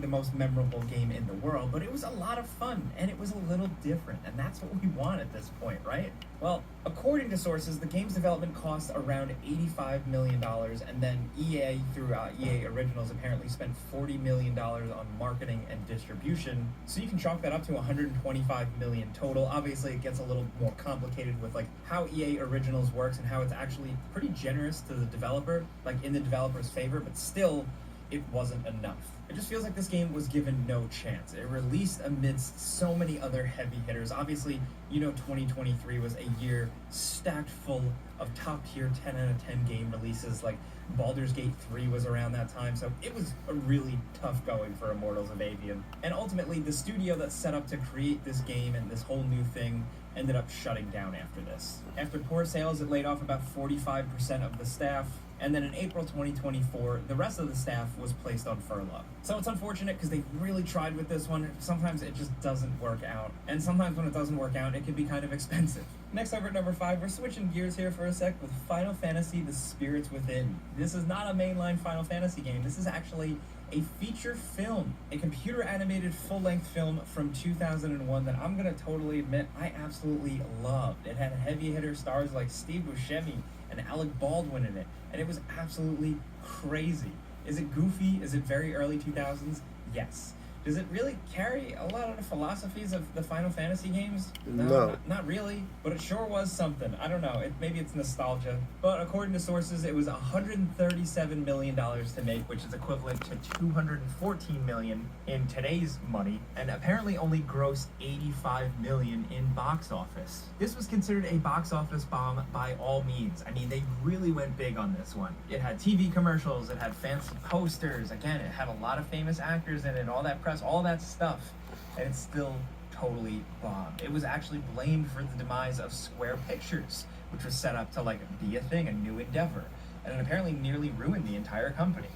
the most memorable game in the world, but it was a lot of fun, and it was a little different, and that's what we want at this point, right? Well, according to sources, the game's development cost around $85 million, and then EA, through EA Originals, apparently spent $40 million on marketing and distribution, so you can chalk that up to $125 million total. Obviously, it gets a little more complicated with like how EA Originals works and how it's actually pretty generous to the developer, like in the developer's favor, but still, it wasn't enough. It just feels like this game was given no chance. It released amidst so many other heavy hitters. Obviously, 2023 was a year stacked full of top tier 10 out of 10 game releases. Like Baldur's Gate 3 was around that time, so it was a really tough going for Immortals of Aveum. And ultimately, the studio that set up to create this game and this whole new thing ended up shutting down after this. After poor sales, it laid off about 45% of the staff, and then in April 2024, the rest of the staff was placed on furlough. So it's unfortunate because they really tried with this one. Sometimes it just doesn't work out. And sometimes when it doesn't work out, it can be kind of expensive. Next over at number 5, we're switching gears here for a sec with Final Fantasy The Spirits Within. This is not a mainline Final Fantasy game. This is actually a feature film, a computer animated full-length film from 2001 that I'm gonna totally admit I absolutely loved. It had heavy hitter stars like Steve Buscemi and Alec Baldwin in it, and it was absolutely crazy. Is it goofy? Is it very early 2000s? Yes. Does it really carry a lot of the philosophies of the Final Fantasy games? No. Not really, but it sure was something. I don't know, maybe it's nostalgia. But according to sources, it was $137 million to make, which is equivalent to $214 million in today's money, and apparently only grossed $85 million in box office. This was considered a box office bomb by all means. I mean, they really went big on this one. It had TV commercials, it had fancy posters, again, it had a lot of famous actors in it, all that press, all that stuff, and it still totally bombed. It was actually blamed for the demise of Square Pictures, which was set up to be a thing, a new endeavor, and it apparently nearly ruined the entire company.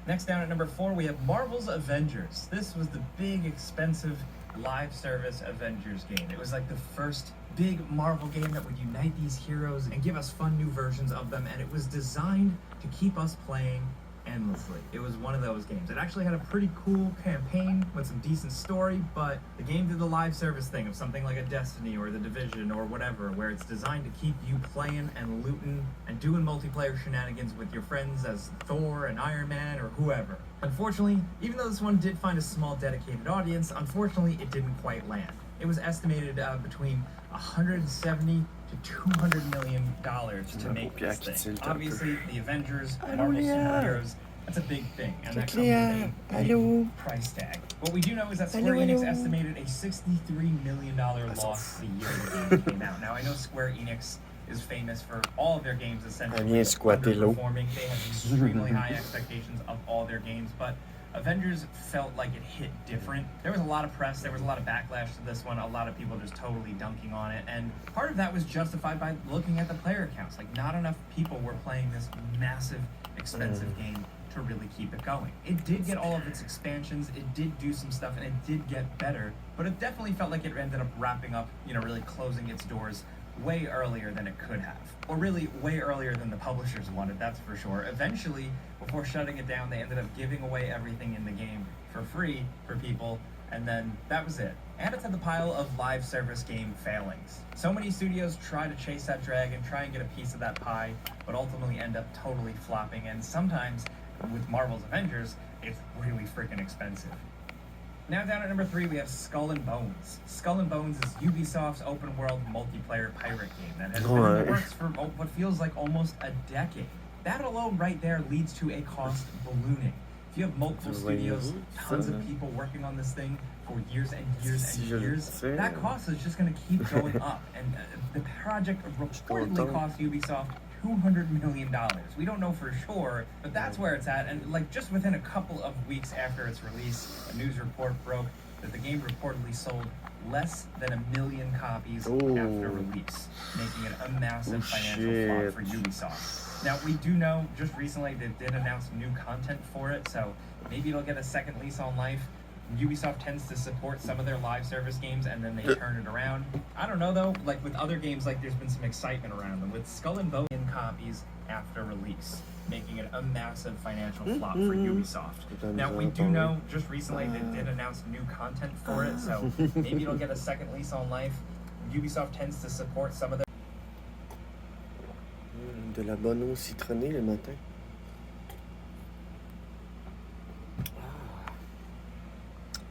Next down at number 4, we have Marvel's Avengers. This was the big, expensive, live service Avengers game. It was like the first big Marvel game that would unite these heroes and give us fun new versions of them, and it was designed to keep us playing endlessly. It was one of those games. It actually had a pretty cool campaign with some decent story, but the game did the live service thing of something like a Destiny or the Division or whatever, where it's designed to keep you playing and looting and doing multiplayer shenanigans with your friends as Thor and Iron Man or whoever. Unfortunately, even though this one did find a small dedicated audience, unfortunately it didn't quite land. It was estimated between $170 to $200 million to make this thing. Obviously, the Avengers, Marvel superheroes, that's a big thing, and that comes with a big price tag. What we do know is that Square Enix estimated a $63 million loss the year the game came out. Now, I know Square Enix is famous for all of their games essentially underperforming. They have extremely high expectations of all their games, but Avengers felt like it hit different. There was a lot of press, there was a lot of backlash to this one, a lot of people just totally dunking on it, and part of that was justified by looking at the player counts. Like, not enough people were playing this massive, expensive game to really keep it going. It did get all of its expansions, it did do some stuff, and it did get better, but it definitely felt like it ended up wrapping up, really closing its doors way earlier than it could have. Or really, way earlier than the publishers wanted, that's for sure. Eventually, before shutting it down, they ended up giving away everything in the game for free for people, and then that was it. Add it to the pile of live service game failings. So many studios try to chase that dragon, try and get a piece of that pie, but ultimately end up totally flopping, and sometimes, with Marvel's Avengers, it's really freaking expensive. Now down at number 3, we have Skull and Bones. Skull and Bones is Ubisoft's open-world multiplayer pirate game that has been in the works for what feels like almost a decade. That alone right there leads to a cost ballooning. If you have multiple studios, tons of people working on this thing for years and years and years, that cost is just going to keep going up. And the project reportedly cost Ubisoft $200 million. We don't know for sure, but that's where it's at. And just within a couple of weeks after its release, a news report broke that the game reportedly sold less than 1 million copies after release, making it a massive financial flop for Ubisoft. Now, we do know just recently they did announce new content for it, so maybe it'll get a second lease on life. Ubisoft tends to support some of their live service games and then they turn it around. I don't know though, with other games, there's been some excitement around them. With Skull and Bones copies after release, making it a massive financial flop for Ubisoft. Now, we do know just recently they did announce new content for it, so maybe it'll get a second lease on life. Ubisoft tends to support some of the De la bonne eau citronnée le matin.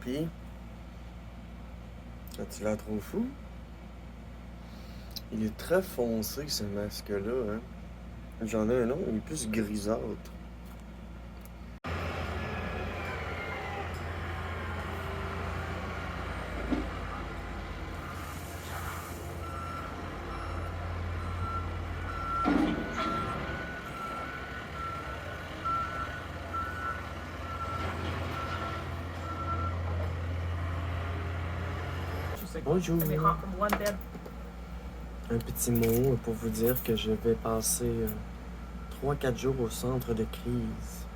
Puis, as-tu l'air trop fou? Il est très foncé, ce masque-là, hein? J'en ai un autre, il est plus grisâtre. Bonjour. Un petit mot pour vous dire que je vais passer 3-4 jours au centre de crise.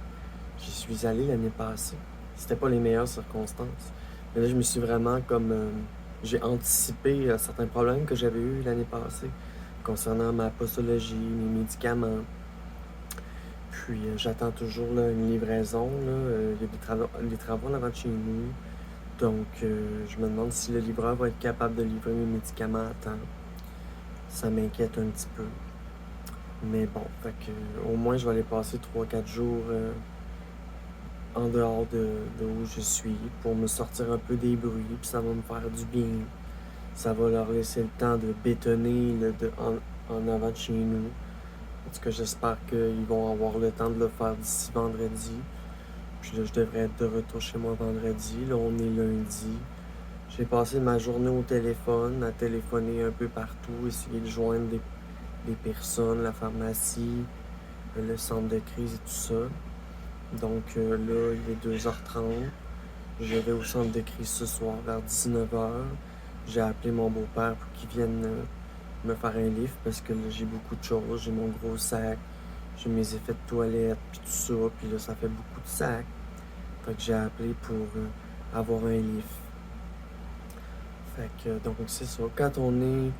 J'y suis allé l'année passée. C'était pas les meilleures circonstances. Mais là, je me suis vraiment j'ai anticipé certains problèmes que j'avais eus l'année passée concernant ma postologie, mes médicaments. Puis j'attends toujours là, une livraison. Il y a des travaux en avant de chez nous. Donc, je me demande si le livreur va être capable de livrer mes médicaments à temps. Ça m'inquiète un petit peu. Mais bon, fait que, au moins, je vais aller passer 3-4 jours en dehors de où je suis pour me sortir un peu des bruits, puis ça va me faire du bien. Ça va leur laisser le temps de bétonner en avant de chez nous. En tout cas, j'espère qu'ils vont avoir le temps de le faire d'ici vendredi. Puis là, je devrais être de retour chez moi vendredi. Là, on est lundi. J'ai passé ma journée au téléphone, à téléphoner un peu partout, essayer de joindre des personnes, la pharmacie, le centre de crise et tout ça. Donc là, il est 2h30. Je vais au centre de crise ce soir vers 19h. J'ai appelé mon beau-père pour qu'il vienne me faire un lift parce que là, j'ai beaucoup de choses. J'ai mon gros sac, j'ai mes effets de toilette, puis tout ça. Puis là, ça fait beaucoup de sacs. Fait que j'ai appelé pour avoir un lift. Fait que, donc c'est ça. Quand on est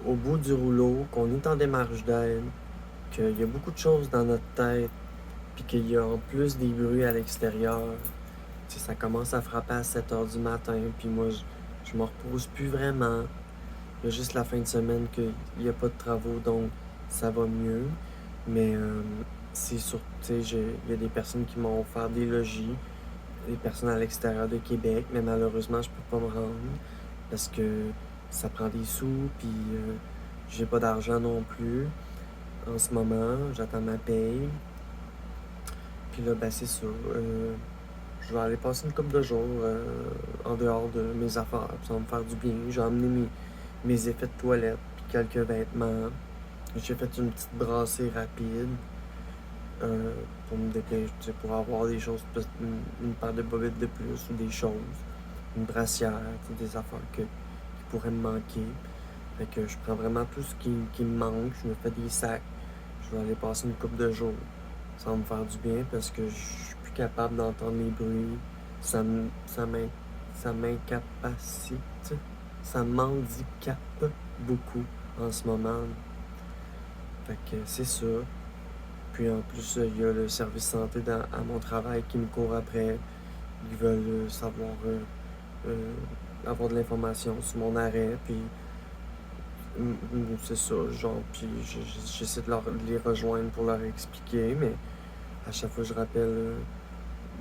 au bout du rouleau, qu'on est en démarche d'aide, qu'il y a beaucoup de choses dans notre tête, puis qu'il y a en plus des bruits à l'extérieur, ça commence à frapper à 7h du matin, puis moi, je me repose plus vraiment. Il y a juste la fin de semaine qu'il n'y a pas de travaux, donc ça va mieux. Mais c'est sûr, il y a des personnes qui m'ont offert des logis, des personnes à l'extérieur de Québec, mais malheureusement, je peux pas me rendre parce que ça prend des sous, puis j'ai pas d'argent non plus en ce moment. J'attends ma paye. Puis là, ben c'est ça. Je vais aller passer une couple de jours en dehors de mes affaires. Ça va me faire du bien. J'ai emmené mes effets de toilette, puis quelques vêtements. J'ai fait une petite brassée rapide pour me dépêcher, pour avoir des choses, une paire de bobettes de plus ou des choses. Une brassière, des affaires qui pourraient me manquer. Fait que je prends vraiment tout ce qui me manque. Je me fais des sacs. Je vais aller passer une couple de jours. Ça va me faire du bien parce que je suis plus capable d'entendre les bruits. Ça m'incapacite. Ça m'handicape beaucoup en ce moment. Fait que c'est ça. Puis en plus, il y a le service santé à mon travail qui me court après. Ils veulent savoir avoir de l'information sur mon arrêt. Puis c'est ça, genre, puis j'essaie de les rejoindre pour leur expliquer, mais à chaque fois que je rappelle,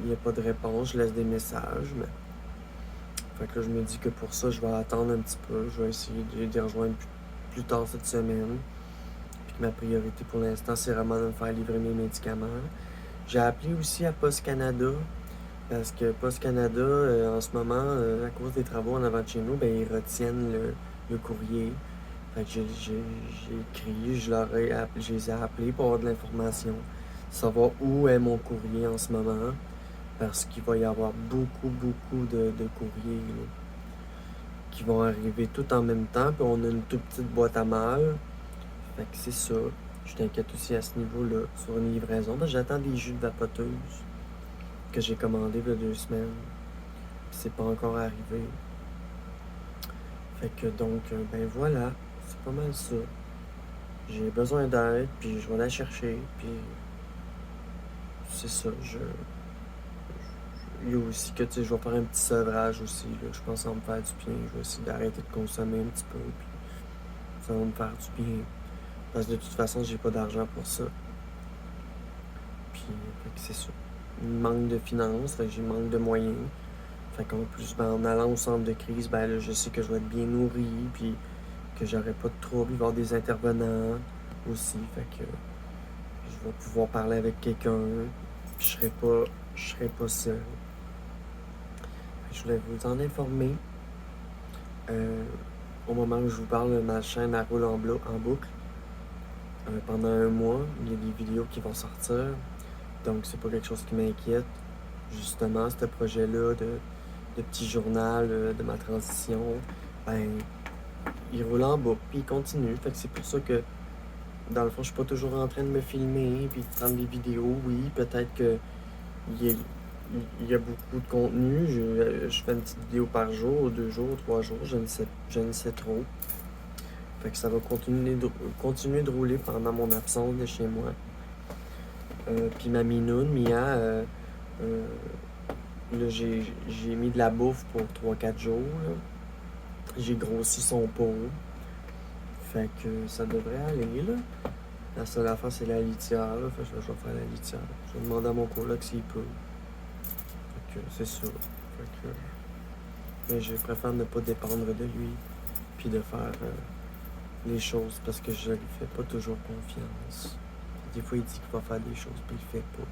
il n'y a pas de réponse, je laisse des messages, mais... Fait que là, je me dis que pour ça, je vais attendre un petit peu, je vais essayer de les rejoindre plus tard cette semaine, puis que ma priorité pour l'instant, c'est vraiment de me faire livrer mes médicaments. J'ai appelé aussi à Post Canada, parce que Post Canada, en ce moment, à cause des travaux en avant de chez nous, ben, ils retiennent le courrier. Fait que j'ai écrit, je les ai appelés pour avoir de l'information, savoir où est mon courrier en ce moment, parce qu'il va y avoir beaucoup de courriers là, qui vont arriver tout en même temps, puis on a une toute petite boîte à mal. Fait que c'est ça. Je t'inquiète aussi à ce niveau-là, sur une livraison. Là, j'attends des jus de vapoteuse que j'ai commandé il y a 2 semaines, puis c'est pas encore arrivé. Fait que donc, ben voilà. C'est pas mal ça. j'ai besoin d'aide, puis je vais la chercher, puis c'est ça. Il y a aussi que, tu sais, je vais faire un petit sevrage aussi, là. Je pense que ça va me faire du bien. Je vais essayer d'arrêter de consommer un petit peu, puis ça va me faire du bien. Parce que de toute façon, j'ai pas d'argent pour ça. Puis, fait que c'est ça. Il manque de finances, fait que j'ai manque de moyens. Fait qu'en plus, ben, en allant au centre de crise, ben là, je sais que je vais être bien nourri, puis que j'aurai pas de trouble. Il va y avoir des intervenants aussi, fait que je vais pouvoir parler avec quelqu'un, puis je serai pas seul. Je voulais vous en informer. Au moment où je vous parle, ma chaîne elle roule en boucle. Pendant un mois, il y a des vidéos qui vont sortir. Donc, c'est pas quelque chose qui m'inquiète. Justement, ce projet-là de petit journal de ma transition, ben, il roule en boucle, puis il continue. Fait que c'est pour ça que, dans le fond, je suis pas toujours en train de me filmer, puis de prendre des vidéos. Oui, peut-être que il y a beaucoup de contenu. Je fais une petite vidéo par jour, 2 jours, 3 jours, je ne sais trop. Fait que ça va continuer de rouler pendant mon absence de chez moi. Puis ma minoune, Mia, là, j'ai mis de la bouffe pour 3-4 jours. Là. J'ai grossi son pot. Fait que ça devrait aller, là. La seule affaire, c'est la litière, là. Fait que je vais faire la litière. Je vais demander à mon coloc s'il peut. Fait que c'est ça. Fait que... Mais je préfère ne pas dépendre de lui. Puis de faire les choses parce que je lui fais pas toujours confiance. Des fois, il dit qu'il va faire des choses, puis il le fait pas.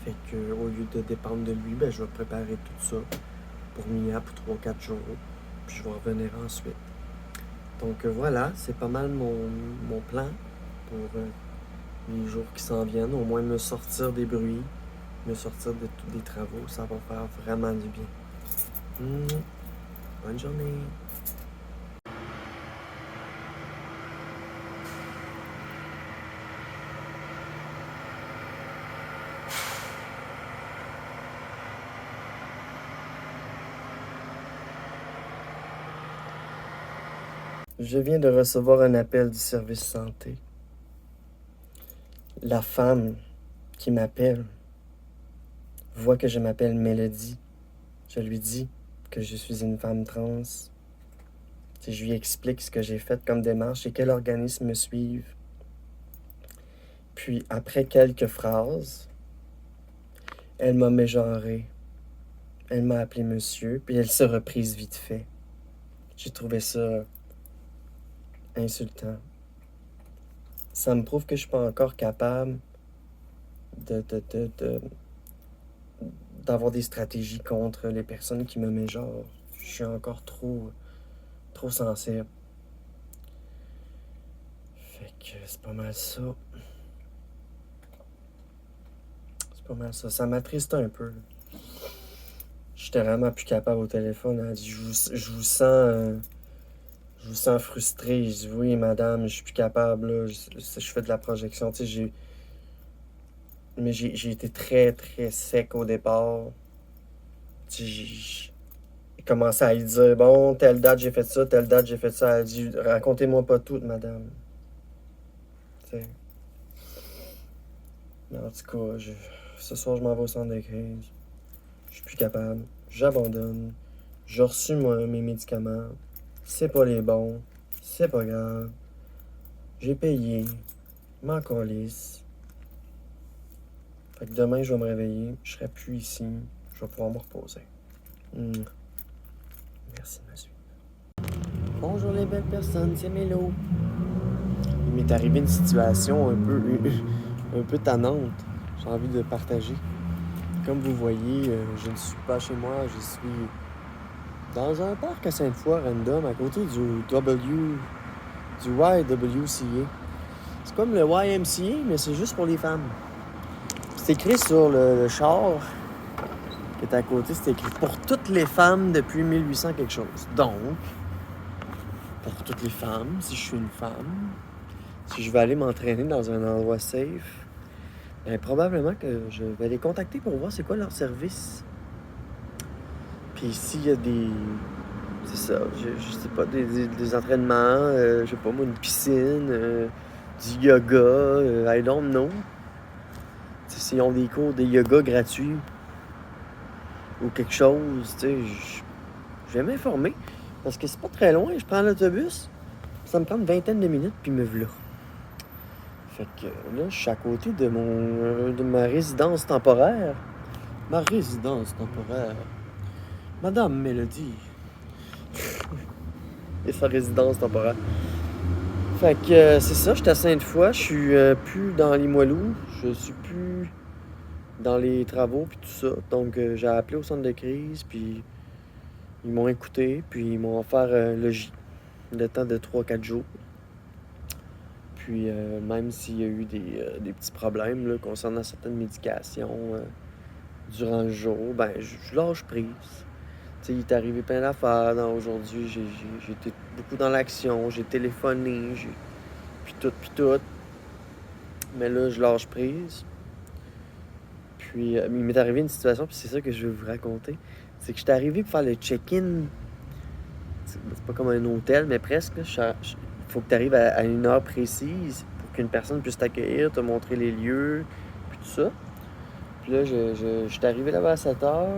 Fait que, au lieu de dépendre de lui, ben, je vais préparer tout ça pour Mia pour 3-4 jours. Puis je vais revenir ensuite. Donc voilà, c'est pas mal mon plan pour les jours qui s'en viennent. Au moins me sortir des bruits, me sortir de tous des travaux. Ça va faire vraiment du bien. Bonne journée. Je viens de recevoir un appel du service santé. La femme qui m'appelle voit que je m'appelle Mélodie. Je lui dis que je suis une femme trans. Je lui explique ce que j'ai fait comme démarche et quel organisme me suive. Puis, après quelques phrases, elle m'a mégenré. Elle m'a appelé monsieur, puis elle s'est reprise vite fait. J'ai trouvé ça insultant. Ça me prouve que je suis pas encore capable d'avoir des stratégies contre les personnes qui me mégenrent. Je suis encore trop sensible. Fait que c'est pas mal ça. C'est pas mal ça. Ça m'attriste un peu. J'étais vraiment plus capable au téléphone. Elle dit, je vous sens frustré. Je dis, oui, madame, je suis plus capable. Là. Je fais de la projection. Tu sais, mais j'ai été très, très sec au départ. Tu sais, j'ai commencé à lui dire, bon, telle date j'ai fait ça, telle date j'ai fait ça. Elle dit, racontez-moi pas tout, madame. Tu sais. Mais en tout cas, ce soir, je m'en vais au centre de crise. Je suis plus capable. J'abandonne. J'ai reçu mes médicaments. C'est pas les bons. C'est pas grave. J'ai payé. M'en calisse. Fait que demain, je vais me réveiller. Je serai plus ici. Je vais pouvoir me reposer. Merci de me suivre. Bonjour les belles personnes, c'est Mélo. Il m'est arrivé une situation un peu tannante. J'ai envie de partager. Comme vous voyez, je ne suis pas chez moi, je suis dans un parc à Sainte-Foy, random, à côté du YWCA. C'est comme le YMCA, mais c'est juste pour les femmes. C'est écrit sur le char qui est à côté, c'est écrit « Pour toutes les femmes depuis 1800 quelque chose ». Donc, pour toutes les femmes, si je suis une femme, si je vais aller m'entraîner dans un endroit safe, ben, probablement que je vais les contacter pour voir c'est quoi leur service. Puis s'il y a des... C'est ça, je sais pas, des entraînements, je sais pas moi, une piscine, du yoga, I don't know. Tu sais, s'ils ont des cours de yoga gratuits ou quelque chose, tu sais, je vais m'informer. Parce que c'est pas très loin, je prends l'autobus, ça me prend une vingtaine de minutes, puis me voilà. Fait que là, je suis à côté de ma résidence temporaire. Ma résidence temporaire. Madame Mélodie. Et sa résidence temporaire. Fait que c'est ça, j'étais à Sainte-Foy, je suis plus dans Limoilou, je suis plus dans les travaux puis tout ça. Donc j'ai appelé au centre de crise, puis ils m'ont écouté, puis ils m'ont offert le temps de 3-4 jours. Puis même s'il y a eu des petits problèmes là, concernant certaines médications durant le jour, ben je lâche prise. Tu sais, il est arrivé plein d'affaires aujourd'hui, j'ai été beaucoup dans l'action, j'ai téléphoné, puis tout. Mais là, je lâche prise. Puis il m'est arrivé une situation, puis c'est ça que je veux vous raconter. C'est que j'étais arrivé pour faire le check-in. C'est pas comme un hôtel, mais presque. Il faut que tu arrives à une heure précise pour qu'une personne puisse t'accueillir, te montrer les lieux, puis tout ça. Puis là, je suis arrivé là-bas à 7 heures.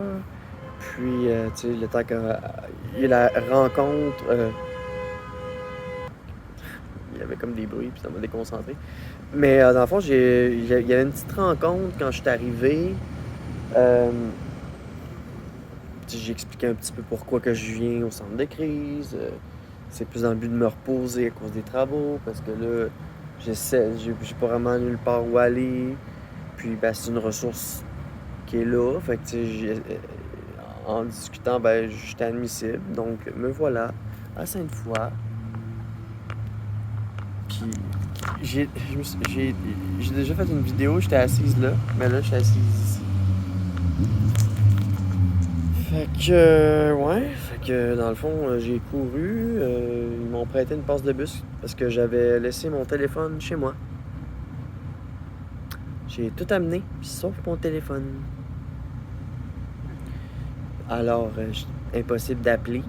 Puis, tu sais, le temps qu'il y ait la rencontre, il y avait comme des bruits, puis ça m'a déconcentré. Mais dans le fond, il y avait une petite rencontre quand je suis arrivé. J'ai expliqué un petit peu pourquoi que je viens au centre de crise. C'est plus dans le but de me reposer à cause des travaux, parce que là, j'ai pas vraiment nulle part où aller. Puis, ben, c'est une ressource qui est là. Fait que, tu sais, en discutant, ben, j'étais admissible. Donc, me voilà à Sainte-Foy. Puis, j'ai déjà fait une vidéo, j'étais assise là, mais là, je suis assise ici. Fait que, ouais, fait que dans le fond, j'ai couru. Ils m'ont prêté une passe de bus parce que j'avais laissé mon téléphone chez moi. J'ai tout amené, sauf mon téléphone. Alors, impossible d'appeler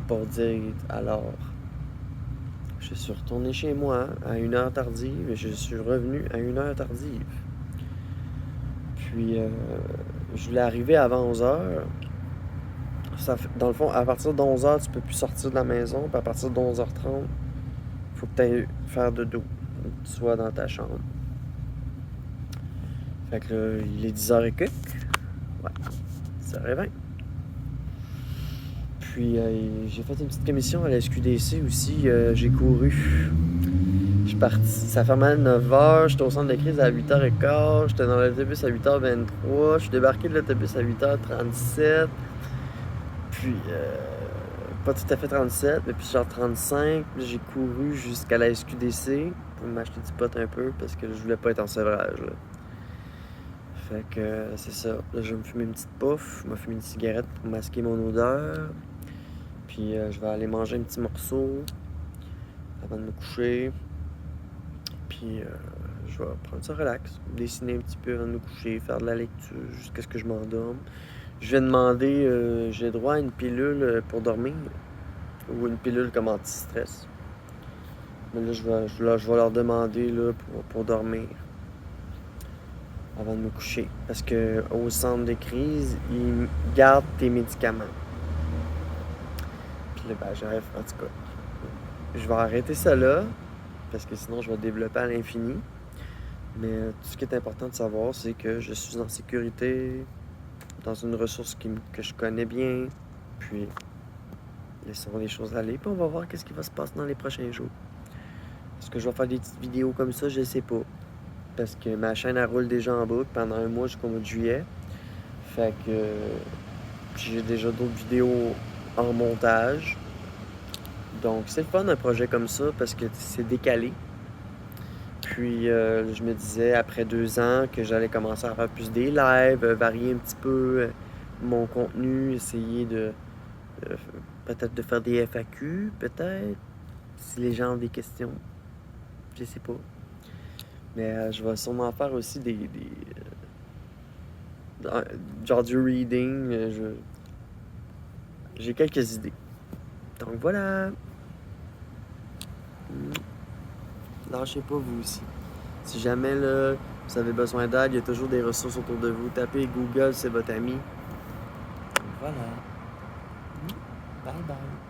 pour dire alors. Je suis retourné chez moi à une heure tardive et je suis revenu à une heure tardive. Puis, je voulais arriver avant 11h. Dans le fond, à partir de 11h, tu peux plus sortir de la maison. Puis à partir de 11h30, il faut que tu ailles faire dodo. Que tu sois dans ta chambre. Fait que là, il est 10h et quelques. Ouais, 10h20. Puis j'ai fait une petite commission à la SQDC aussi. J'ai couru. Je suis parti. Ça fermait à 9h. J'étais au centre de crise à 8h15. J'étais dans l'autobus à 8h23. Je suis débarqué de l'autobus à 8h37. Puis, pas tout à fait 37, mais puis genre 35. J'ai couru jusqu'à la SQDC pour m'acheter du pot un peu parce que je voulais pas être en sevrage. Là. Fait que c'est ça. Là, je vais me fumer une petite puff. Je vais fumer une cigarette pour masquer mon odeur. Puis, je vais aller manger un petit morceau avant de me coucher. Puis, je vais prendre ça relax, dessiner un petit peu avant de me coucher, faire de la lecture jusqu'à ce que je m'endorme. Je vais demander, j'ai droit à une pilule pour dormir ou une pilule comme anti-stress. Mais là, je vais leur demander là, pour dormir avant de me coucher. Parce que au centre de crise, ils gardent tes médicaments. Puis là, ben, en tout cas, je vais arrêter ça là, parce que sinon, je vais développer à l'infini. Mais tout ce qui est important de savoir, c'est que je suis en sécurité, dans une ressource que je connais bien. Puis, laissons les choses aller. Puis, on va voir qu'est-ce qui va se passer dans les prochains jours. Est-ce que je vais faire des petites vidéos comme ça? Je sais pas. Parce que ma chaîne, elle roule déjà en boucle pendant un mois jusqu'au mois de juillet. Fait que j'ai déjà d'autres vidéos en montage. Donc, c'est le fun un projet comme ça parce que c'est décalé. Puis, je me disais, après 2 ans, que j'allais commencer à faire plus des lives, varier un petit peu mon contenu, essayer de peut-être de faire des FAQ, peut-être, si les gens ont des questions. Je sais pas. Mais je vais sûrement faire aussi genre du reading. J'ai quelques idées. Donc voilà. lâchez pas vous aussi. Si jamais là, vous avez besoin d'aide, il y a toujours des ressources autour de vous. Tapez Google, c'est votre ami. Voilà. Bye bye.